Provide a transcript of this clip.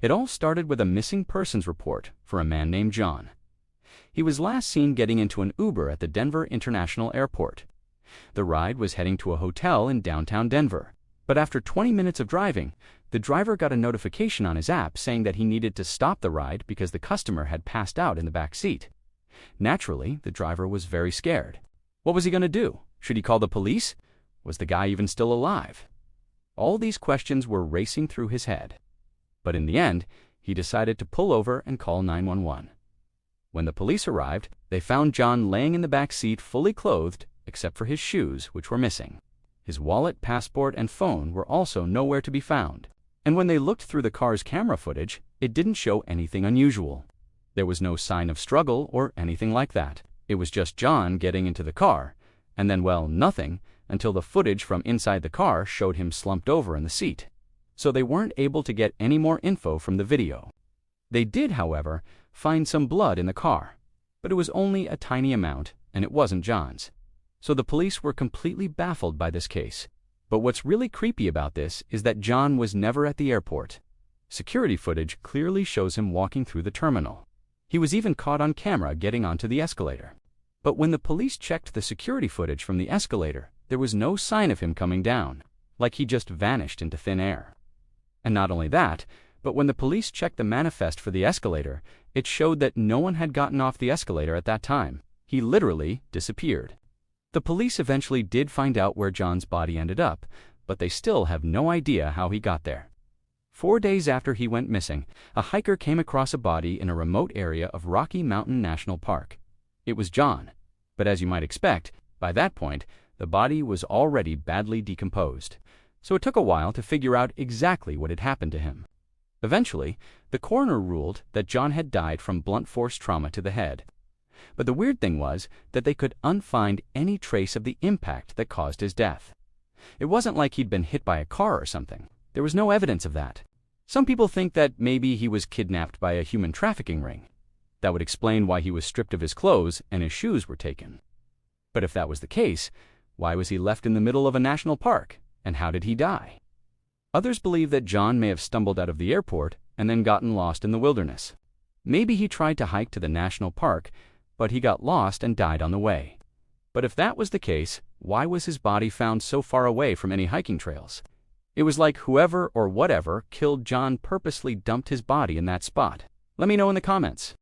It all started with a missing persons report for a man named John. He was last seen getting into an Uber at the Denver International Airport. The ride was heading to a hotel in downtown Denver. But after 20 minutes of driving, the driver got a notification on his app saying that he needed to stop the ride because the customer had passed out in the back seat. Naturally, the driver was very scared. What was he going to do? Should he call the police? Was the guy even still alive? All these questions were racing through his head. But in the end, he decided to pull over and call 911. When the police arrived, they found John laying in the back seat fully clothed, except for his shoes, which were missing. His wallet, passport, and phone were also nowhere to be found. And when they looked through the car's camera footage, it didn't show anything unusual. There was no sign of struggle or anything like that. It was just John getting into the car, and then, well, nothing, until the footage from inside the car showed him slumped over in the seat. So they weren't able to get any more info from the video. They did, however, find some blood in the car, but it was only a tiny amount, and it wasn't John's. So the police were completely baffled by this case. But what's really creepy about this is that John was never at the airport. Security footage clearly shows him walking through the terminal. He was even caught on camera getting onto the escalator. But when the police checked the security footage from the escalator, there was no sign of him coming down, like he just vanished into thin air. And not only that, but when the police checked the manifest for the escalator, it showed that no one had gotten off the escalator at that time. He literally disappeared. The police eventually did find out where John's body ended up, but they still have no idea how he got there. 4 days after he went missing, a hiker came across a body in a remote area of Rocky Mountain National Park. It was John, but as you might expect, by that point, the body was already badly decomposed, so it took a while to figure out exactly what had happened to him. Eventually, the coroner ruled that John had died from blunt force trauma to the head. But the weird thing was that they could unfind any trace of the impact that caused his death. It wasn't like he'd been hit by a car or something. There was no evidence of that. Some people think that maybe he was kidnapped by a human trafficking ring. That would explain why he was stripped of his clothes and his shoes were taken. But if that was the case, why was he left in the middle of a national park, and how did he die? Others believe that John may have stumbled out of the airport and then gotten lost in the wilderness. Maybe he tried to hike to the national park, but he got lost and died on the way. But if that was the case, why was his body found so far away from any hiking trails? It was like whoever or whatever killed John purposely dumped his body in that spot. Let me know in the comments.